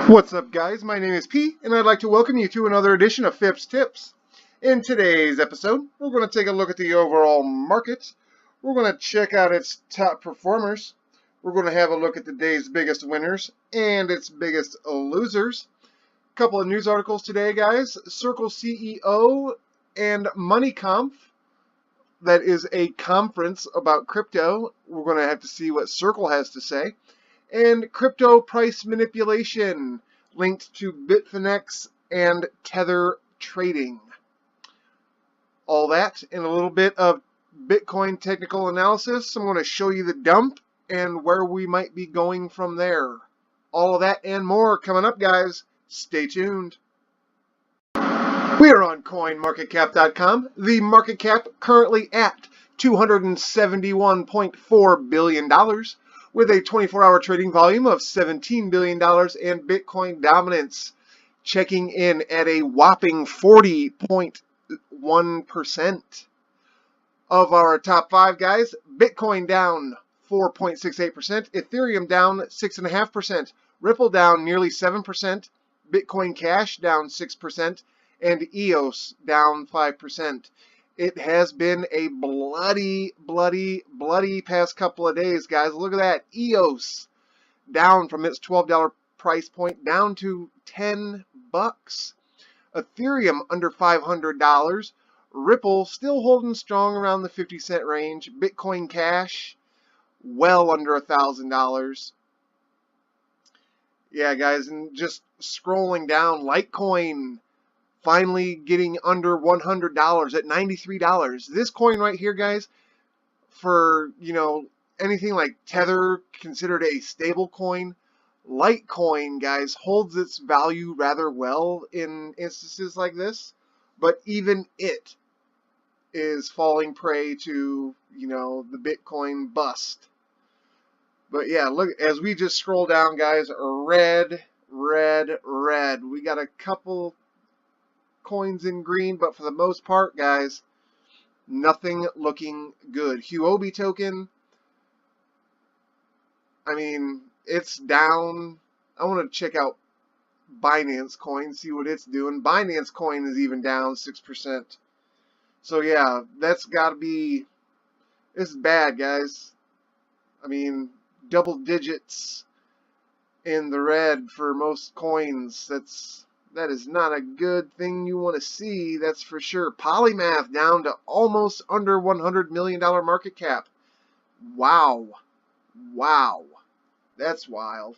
What's up, guys? My name is P, and I'd like to welcome you to another edition of Phipps Tips. In today's episode, we're going to take a look at the overall market. We're going to check out its top performers. We're going to have a look at the day's biggest winners and its biggest losers. A couple of news articles today, guys. Circle CEO and MoneyConf. That is a conference about crypto. We're going to have to see what Circle has to say. And crypto price manipulation linked to Bitfinex and Tether trading. All that and a little bit of Bitcoin technical analysis. I'm going to show you the dump and where we might be going from there. All of that and more coming up, guys. Stay tuned. We are on CoinMarketCap.com. The market cap currently at $271.4 billion. With a 24-hour trading volume of $17 billion and Bitcoin dominance checking in at a whopping 40.1%. Of our top five, guys, Bitcoin down 4.68%, Ethereum down 6.5%, Ripple down nearly 7%, Bitcoin Cash down 6%, and EOS down 5%. It has been a bloody past couple of days, guys. Look at that. EOS down from its $12 price point down to $10. Ethereum under $500. Ripple still holding strong around the 50-cent range. Bitcoin Cash well under $1,000. Yeah, guys, and just scrolling down, Litecoin finally getting under $100 at $93. This coin right here, guys, for, anything like Tether, considered a stable coin, Litecoin, guys, holds its value rather well in instances like this, but even it is falling prey to, the Bitcoin bust. But yeah, look, as we just scroll down, guys, red. We got a couple coins in green, but for the most part, guys, nothing looking good. Huobi token, I mean, it's down. I want to check out Binance coin, see what it's doing. Binance coin is even down 6%. So yeah, that's got to be, it's bad, guys. I mean, double digits in the red for most coins. That is not a good thing you want to see, that's for sure. Polymath down to almost under $100 million market cap. Wow. That's wild.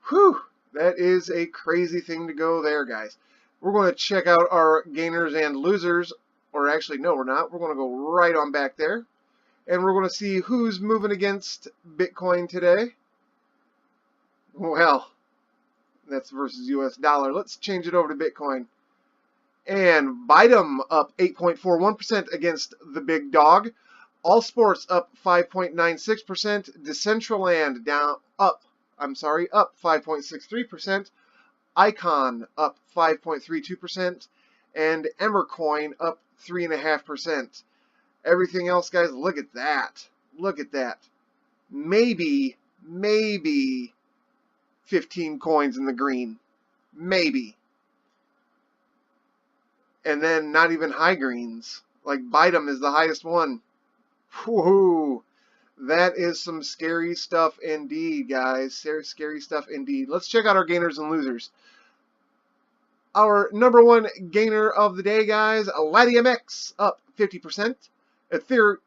Whew. That is a crazy thing to go there, guys. We're going to check out our gainers and losers. Or actually, no, we're not. We're going to go right on back there. And we're going to see who's moving against Bitcoin today. Well, that's versus US dollar. Let's change it over to Bitcoin. And Baitum up 8.41% against the big dog. All Sports up 5.96%. Decentraland up 5.63%. Icon up 5.32%. And Emmercoin up 3.5%. Everything else, guys, look at that. Look at that. Maybe 15 coins in the green. Maybe. And then not even high greens. Like Baitum is the highest one. Whoo! That is some scary stuff indeed, guys. Scary stuff indeed. Let's check out our gainers and losers. Our number one gainer of the day, guys, Latium X up 50%.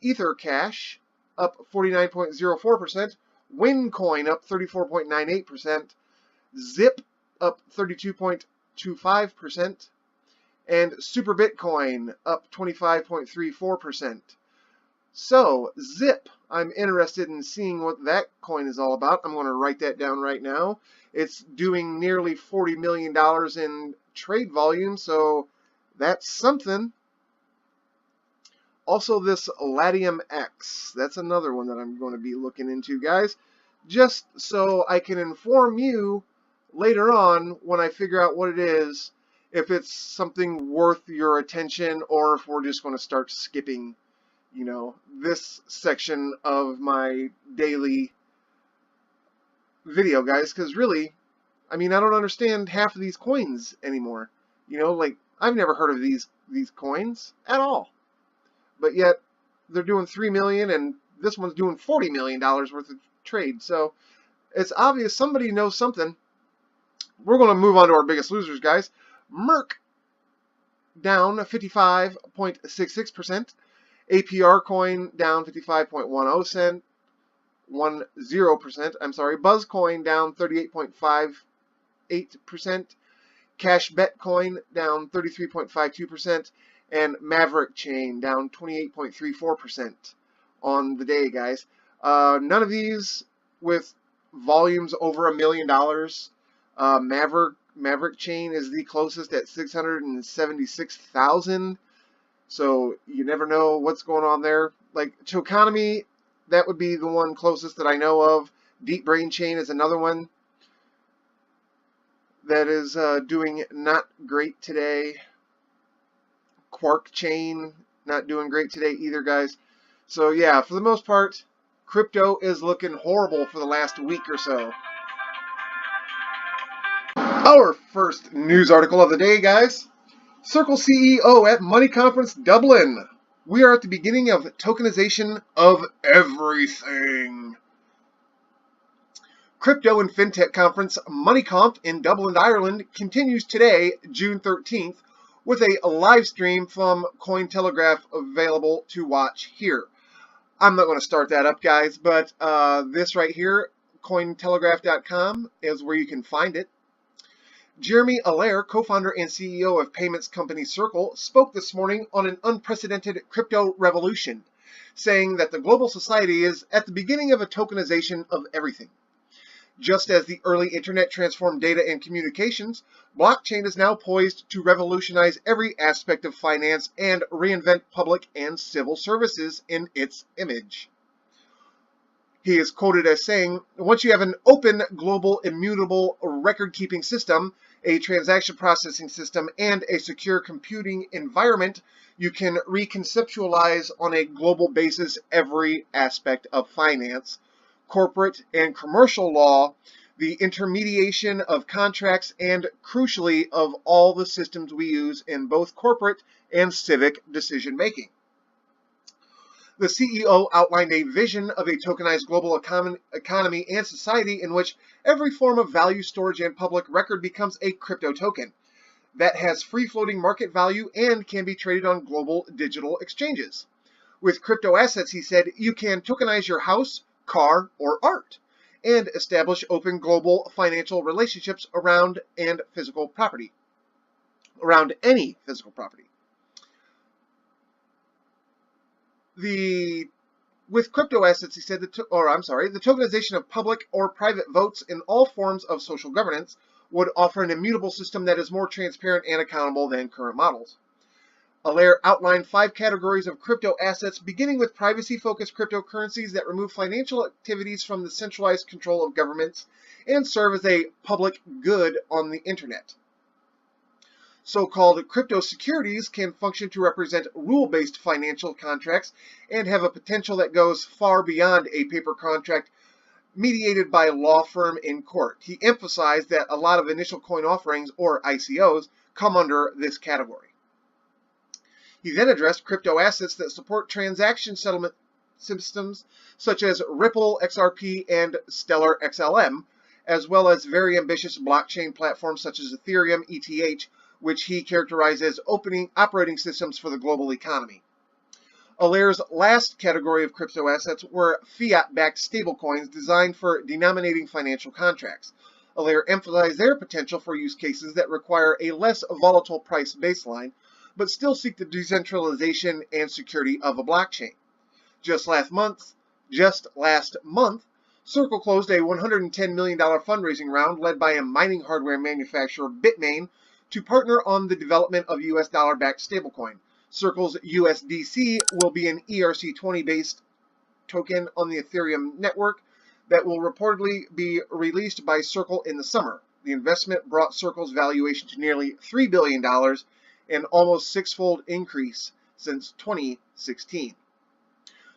Ether Cash up 49.04%. Wincoin up 34.98%, Zip up 32.25%, and Super Bitcoin up 25.34%. So, Zip, I'm interested in seeing what that coin is all about. I'm going to write that down right now. It's doing nearly $40 million in trade volume, so that's something. Also, this Latium X, that's another one that I'm going to be looking into, guys, just so I can inform you later on when I figure out what it is, if it's something worth your attention or if we're just going to start skipping, this section of my daily video, guys, because really, I mean, I don't understand half of these coins anymore. You know, like, I've never heard of these coins at all. But yet, they're doing $3 million, and this one's doing $40 million worth of trade. So it's obvious somebody knows something. We're going to move on to our biggest losers, guys. Merc down 55.66%. APR coin down 55.10%. I'm sorry. Buzzcoin down 38.58%. Cash Betcoin down 33.52%. And Maverick Chain down 28.34% on the day, guys. None of these with volumes over $1 million. Maverick Chain is the closest at 676,000. So you never know what's going on there. Like Tokenize, that would be the one closest that I know of. Deep Brain Chain is another one that is doing not great today. Quark Chain not doing great today either, guys. So yeah, for the most part, crypto is looking horrible for the last week or so. Our first news article of the day, guys. Circle CEO at Money Conference Dublin. We are at the beginning of tokenization of everything. Crypto and FinTech Conference MoneyConf in Dublin, Ireland continues today, June 13th, with a live stream from Cointelegraph available to watch here. I'm not going to start that up, guys, but this right here, Cointelegraph.com, is where you can find it. Jeremy Allaire, co-founder and CEO of payments company Circle, spoke this morning on an unprecedented crypto revolution, saying that the global society is at the beginning of a tokenization of everything. Just as the early internet transformed data and communications, blockchain is now poised to revolutionize every aspect of finance and reinvent public and civil services in its image. He is quoted as saying, "Once you have an open, global, immutable record-keeping system, a transaction processing system, and a secure computing environment, you can reconceptualize on a global basis every aspect of finance, corporate and commercial law, the intermediation of contracts, and crucially of all the systems we use in both corporate and civic decision-making." The CEO outlined a vision of a tokenized global economy and society in which every form of value storage and public record becomes a crypto token that has free-floating market value and can be traded on global digital exchanges. With crypto assets, he said, you can tokenize your house, car, or art, and establish open global financial relationships around any physical property. With crypto assets, he said, the tokenization of public or private votes in all forms of social governance would offer an immutable system that is more transparent and accountable than current models. Allaire outlined 5 categories of crypto assets, beginning with privacy-focused cryptocurrencies that remove financial activities from the centralized control of governments and serve as a public good on the internet. So-called crypto securities can function to represent rule-based financial contracts and have a potential that goes far beyond a paper contract mediated by a law firm in court. He emphasized that a lot of initial coin offerings, or ICOs, come under this category. He then addressed crypto assets that support transaction settlement systems such as Ripple XRP and Stellar XLM, as well as very ambitious blockchain platforms such as Ethereum ETH, which he characterized as operating systems for the global economy. Allaire's last category of crypto assets were fiat-backed stablecoins designed for denominating financial contracts. Allaire emphasized their potential for use cases that require a less volatile price baseline, but still seek the decentralization and security of a blockchain. Just last month, Circle closed a $110 million fundraising round led by a mining hardware manufacturer, Bitmain, to partner on the development of US dollar-backed stablecoin. Circle's USDC will be an ERC20-based token on the Ethereum network that will reportedly be released by Circle in the summer. The investment brought Circle's valuation to nearly $3 billion, an almost 6-fold increase since 2016.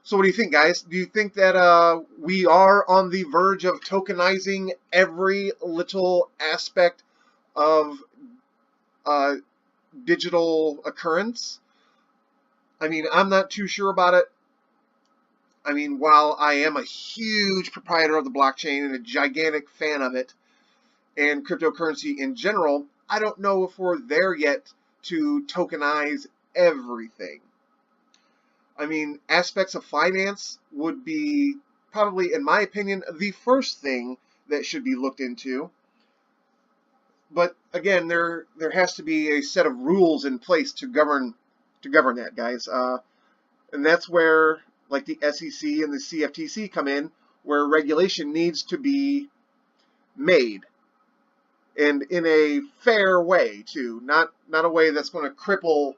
So what do you think, guys? Do you think that we are on the verge of tokenizing every little aspect of uh, digital occurrence? I mean, I'm not too sure about it. I mean, while I am a huge proprietor of the blockchain and a gigantic fan of it and cryptocurrency in general, I don't know if we're there yet to tokenize everything. I mean, aspects of finance would be probably, in my opinion, the first thing that should be looked into. But again, there has to be a set of rules in place to govern that, guys. And that's where like the SEC and the CFTC come in, where regulation needs to be made, and in a fair way too, not a way that's going to cripple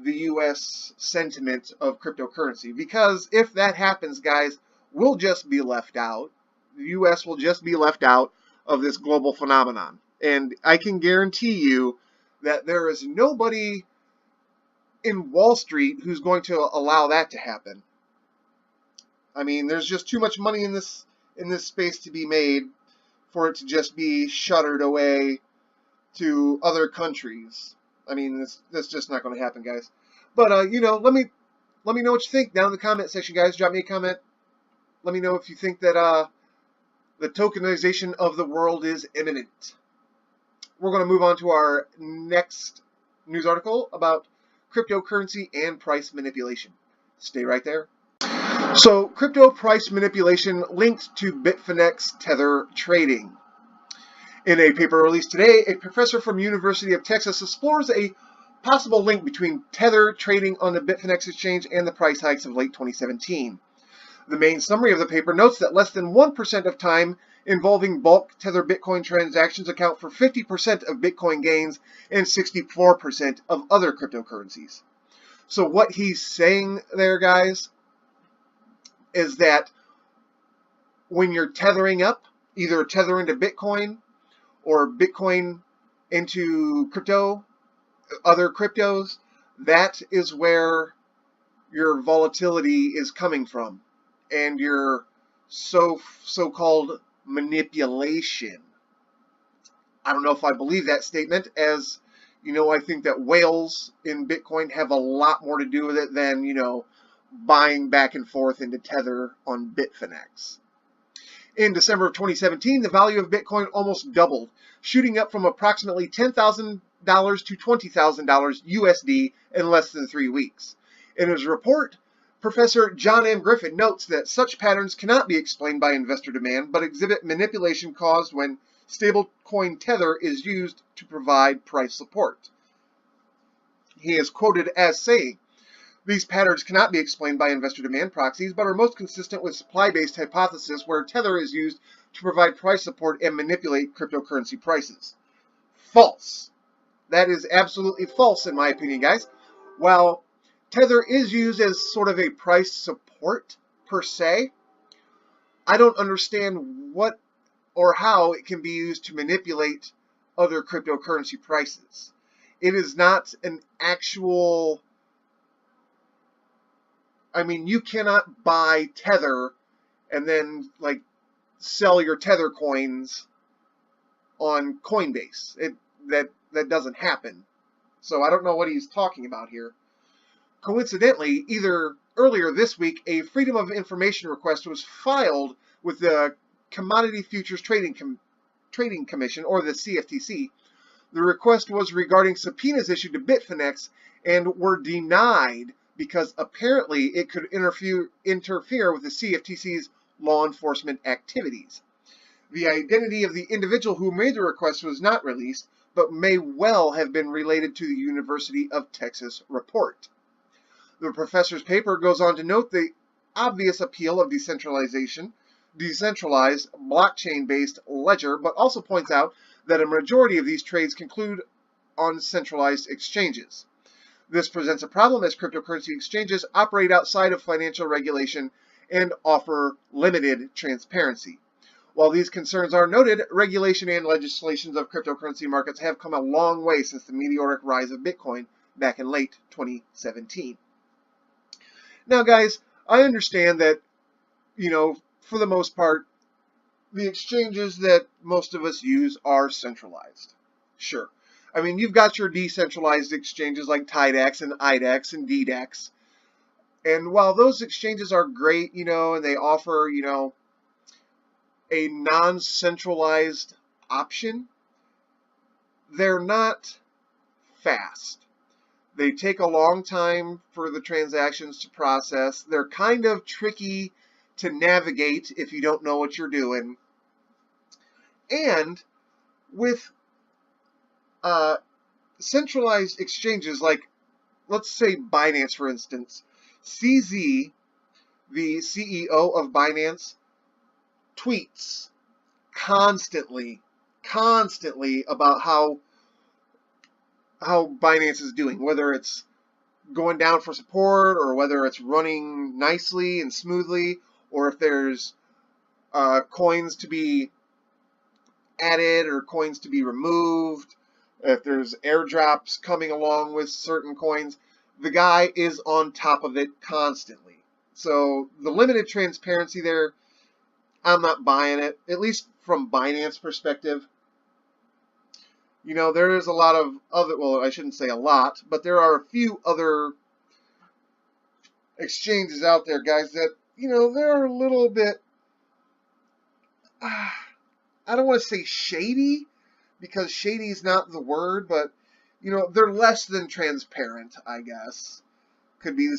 the U.S. sentiment of cryptocurrency. Because if that happens, guys, we'll just be left out. The U.S. will just be left out of this global phenomenon. And I can guarantee you that there is nobody in Wall Street who's going to allow that to happen. I mean, there's just too much money in this space to be made for it to just be shuttered away to other countries. I mean, that's just not going to happen, guys. But you know, let me know what you think down in the comment section, guys. Drop me a comment. Let me know if you think that the tokenization of the world is imminent. We're going to move on to our next news article about cryptocurrency and price manipulation. Stay right there. So, crypto price manipulation linked to Bitfinex Tether trading. In a paper released today, a professor from University of Texas explores a possible link between Tether trading on the Bitfinex exchange and the price hikes of late 2017. The main summary of the paper notes that less than 1% of time involving bulk Tether Bitcoin transactions account for 50% of Bitcoin gains and 64% of other cryptocurrencies. So what he's saying there, guys, is that when you're tethering up, either tether into Bitcoin or Bitcoin into crypto, other cryptos, that is where your volatility is coming from, and your so-called manipulation. I don't know if I believe that statement, as you know, I think that whales in Bitcoin have a lot more to do with it than, you know, buying back and forth into Tether on Bitfinex. In December of 2017, the value of Bitcoin almost doubled, shooting up from approximately $10,000 to $20,000 USD in less than 3 weeks. In his report, Professor John M. Griffin notes that such patterns cannot be explained by investor demand, but exhibit manipulation caused when stablecoin Tether is used to provide price support. He is quoted as saying, "These patterns cannot be explained by investor demand proxies, but are most consistent with supply-based hypothesis where Tether is used to provide price support and manipulate cryptocurrency prices." False. That is absolutely false, in my opinion, guys. While Tether is used as sort of a price support, per se, I don't understand what or how it can be used to manipulate other cryptocurrency prices. It is not an actual... I mean, you cannot buy Tether and then, like, sell your Tether coins on Coinbase. That doesn't happen. So I don't know what he's talking about here. Coincidentally, either earlier this week, a Freedom of Information request was filed with the Commodity Futures Trading Commission, or the CFTC. The request was regarding subpoenas issued to Bitfinex and were denied because apparently it could interfere with the CFTC's law enforcement activities. The identity of the individual who made the request was not released, but may well have been related to the University of Texas report. The professor's paper goes on to note the obvious appeal of decentralized blockchain-based ledger, but also points out that a majority of these trades conclude on centralized exchanges. This presents a problem as cryptocurrency exchanges operate outside of financial regulation and offer limited transparency. While these concerns are noted, regulation and legislations of cryptocurrency markets have come a long way since the meteoric rise of Bitcoin back in late 2017. Now, guys, I understand that, you know, for the most part, the exchanges that most of us use are centralized. Sure. I mean, you've got your decentralized exchanges like TIDEX and IDEX and DDEX. And while those exchanges are great, and they offer, a non-centralized option, they're not fast. They take a long time for the transactions to process. They're kind of tricky to navigate if you don't know what you're doing. And with centralized exchanges like, let's say, Binance, for instance, CZ, the CEO of Binance, tweets constantly about how Binance is doing, whether it's going down for support or whether it's running nicely and smoothly, or if there's coins to be added or coins to be removed, if there's airdrops coming along with certain coins. The guy is on top of it constantly. So the limited transparency there, I'm not buying it, at least from Binance perspective. There is a lot of other, well, I shouldn't say a lot, but there are a few other exchanges out there, guys, that, they're a little bit, I don't want to say shady, because shady is not the word, but, they're less than transparent, I guess, could be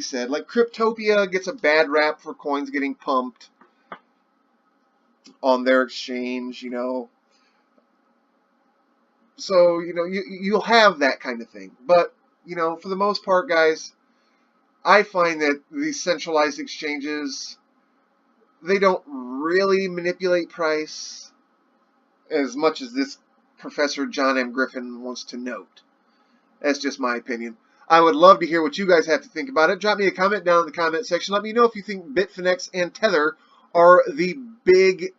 said. Like Cryptopia gets a bad rap for coins getting pumped on their exchange, So, you'll have that kind of thing. But, for the most part, guys, I find that these centralized exchanges, they don't really manipulate price as much as this Professor John M. Griffin wants to note. That's just my opinion. I would love to hear what you guys have to think about it. Drop me a comment down in the comment section. Let me know if you think Bitfinex and Tether are the big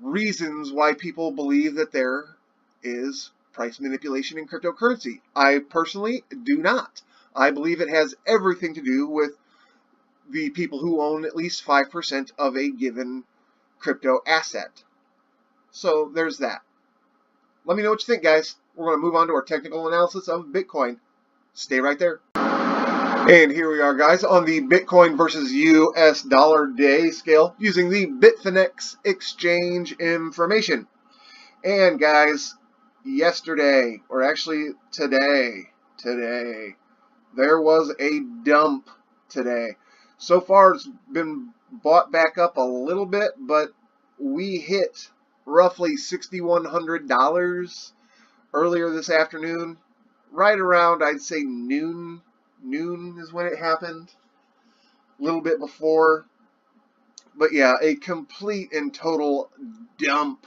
reasons why people believe that there is price manipulation in cryptocurrency. I personally do not. I believe it has everything to do with the people who own at least 5% of a given crypto asset. So there's that. Let me know what you think, guys. We're going to move on to our technical analysis of Bitcoin. Stay right there. And here we are, guys, on the Bitcoin versus US dollar day scale using the Bitfinex exchange information. And guys, yesterday, or actually today, there was a dump today. So far, it's been bought back up a little bit, but we hit roughly $6,100 earlier this afternoon, right around, I'd say, noon. Noon is when it happened, a little bit before. But yeah, a complete and total dump.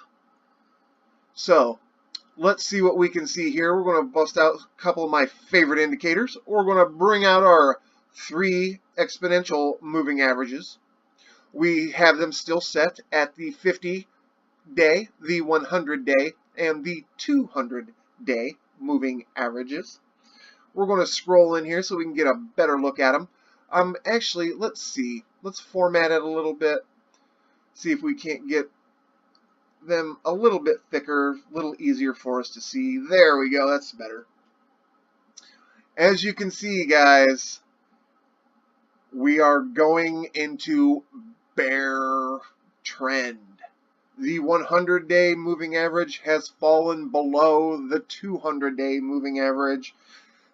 So, let's see what we can see here. We're going to bust out a couple of my favorite indicators. We're going to bring out our 3 exponential moving averages. We have them still set at the 50-day, the 100-day, and the 200-day moving averages. We're going to scroll in here so we can get a better look at them. Actually, let's see. Let's format it a little bit. See if we can't get them a little bit thicker, a little easier for us to see. There we go. That's better. As you can see, guys, we are going into bear trend. The 100-day moving average has fallen below the 200-day moving average.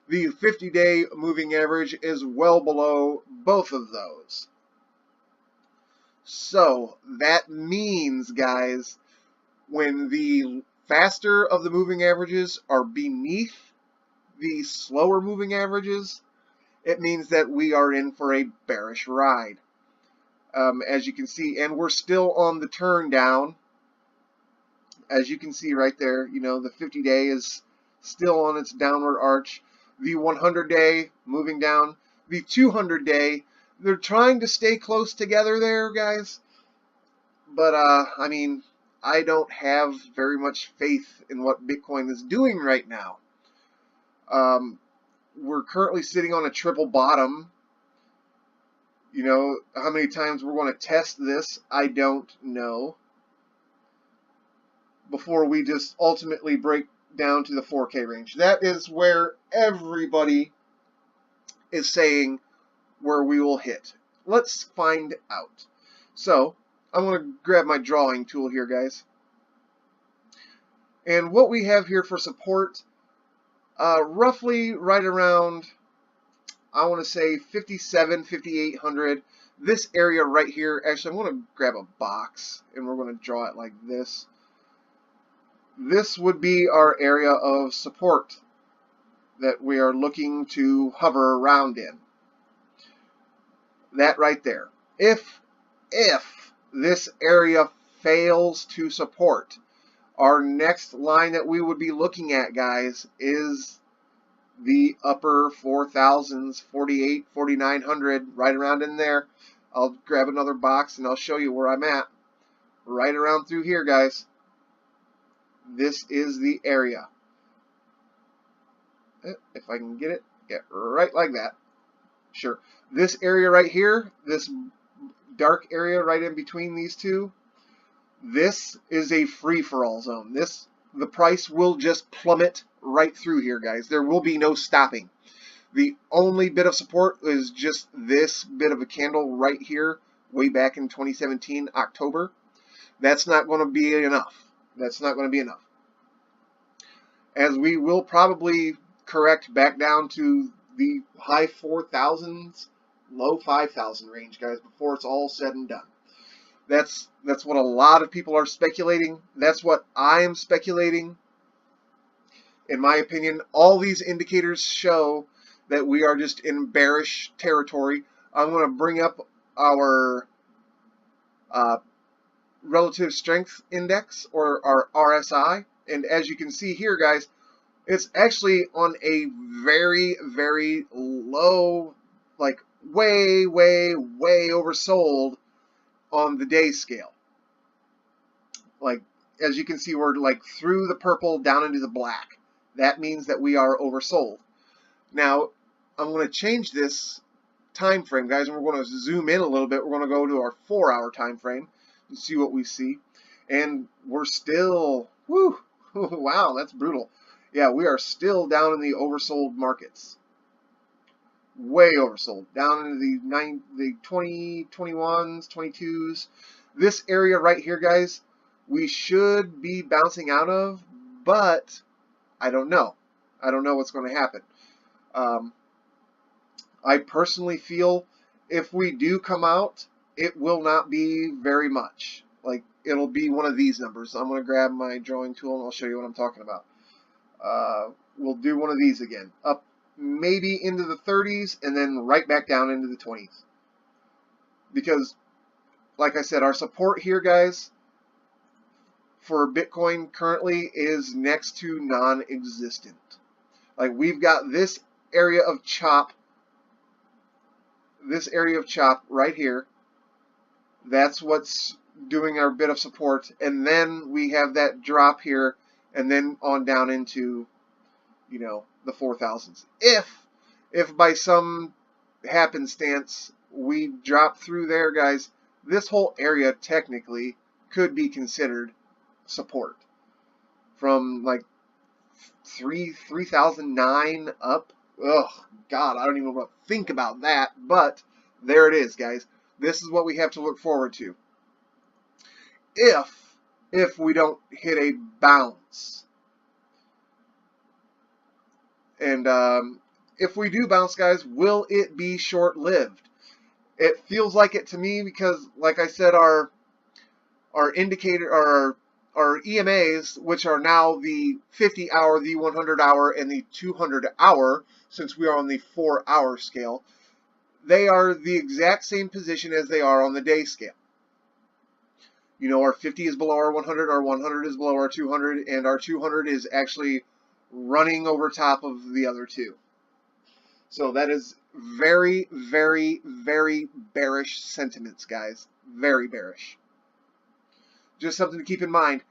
The 50-day moving average is well below both of those. So that means, guys, when the faster of the moving averages are beneath the slower moving averages, it means that we are in for a bearish ride. As you can see, and we're still on the turn down. As you can see right there, the 50-day is still on its downward arch. The 100-day moving down. The 200-day, they're trying to stay close together there, guys. But, I mean, I don't have very much faith in what Bitcoin is doing right now. We're currently sitting on a triple bottom. You know, how many times we're going to test this, I don't know, before we just ultimately break down to the 4K range. That is where everybody is saying where we will hit. Let's find out. So, I'm going to grab my drawing tool here, guys. And what we have here for support, roughly right around, I want to say 57, 5800. This area right here, actually I'm going to grab a box and we're going to draw it like this. This would be our area of support that we are looking to hover around in. That right there. If this area fails to support, our next line that we would be looking at, guys, is the upper 4,000s, 48, 4,900, right around in there. I'll grab another box and I'll show you where I'm at. Right around through here, guys. This is the area. If I can get it, yeah, right like that. Sure. This area right here, this dark area right in between these two, this is a free-for-all zone. The price will just plummet right through here, guys. There will be no stopping. The only bit of support is just this bit of a candle right here, way back in 2017, October. That's not going to be enough. That's not going to be enough. As we will probably correct back down to the high 4,000s, low 5,000 range, guys, before it's all said and done. That's what a lot of people are speculating. That's what I am speculating. In my opinion, all these indicators show that we are just in bearish territory. I'm going to bring up our relative strength index, or our RSI. And as you can see here, guys, it's actually on a very, very low, like way, way, way oversold on the day scale. Like, as you can see, we're like through the purple down into the black. That means that we are oversold. Now, I'm going to change this time frame, guys, and we're going to zoom in a little bit. We're going to go to our 4-hour time frame and see what we see. And we're still, whoo, wow, that's brutal. Yeah, we are still down in the oversold markets. Way oversold. Down into the 20, 21s, 22s. This area right here, guys, we should be bouncing out of, but I don't know. I don't know what's going to happen. I personally feel if we do come out, it will not be very much. Like, it'll be one of these numbers. I'm going to grab my drawing tool and I'll show you what I'm talking about. We'll do one of these again. Up maybe into the 30s and then right back down into the 20s. Because, like I said, our support here, guys, for Bitcoin currently is next to non-existent. Like, we've got this area of chop, right here. That's what's doing our bit of support, and then we have that drop here, and then on down into, you know, the 4,000s. If by some happenstance we drop through there, guys, this whole area technically could be considered support. From like 3,009 up. Ugh, God, I don't even want to think about that, but there it is, guys. This is what we have to look forward to. If we don't hit a bounce. And if we do bounce, guys, will it be short-lived? It feels like it to me because, like I said, our indicator, our EMAs, which are now the 50-hour, the 100-hour, and the 200-hour, since we are on the 4-hour scale, they are the exact same position as they are on the day scale. You know, our 50 is below our 100 is below our 200, and our 200 is actually running over top of the other two. So that is very, very, very bearish sentiments, guys. Very bearish. Just something to keep in mind.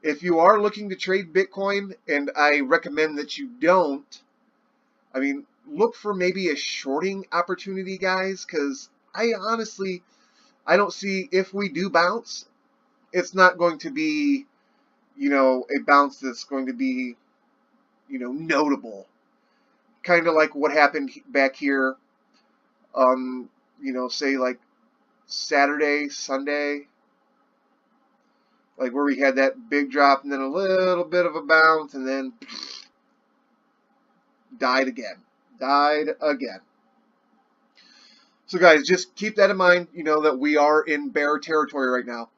If you are looking to trade Bitcoin, and I recommend that you don't, I mean, look for maybe a shorting opportunity, guys, because I honestly, I don't see, if we do bounce, it's not going to be, a bounce that's going to be, notable. Kind of like what happened back here on, say like Saturday, Sunday, like where we had that big drop and then a little bit of a bounce and then died again. So guys, just keep that in mind, that we are in bear territory right now.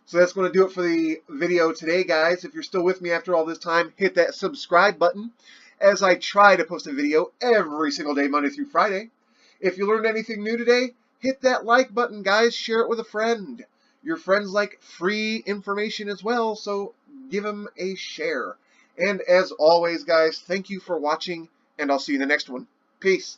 So that's going to do it for the video today, guys. If you're still with me after all this time, hit that subscribe button as I try to post a video every single day, Monday through Friday. If you learned anything new today, hit that like button, guys. Share it with a friend. Your friends like free information as well, so give them a share. And as always, guys, thank you for watching, and I'll see you in the next one. Peace.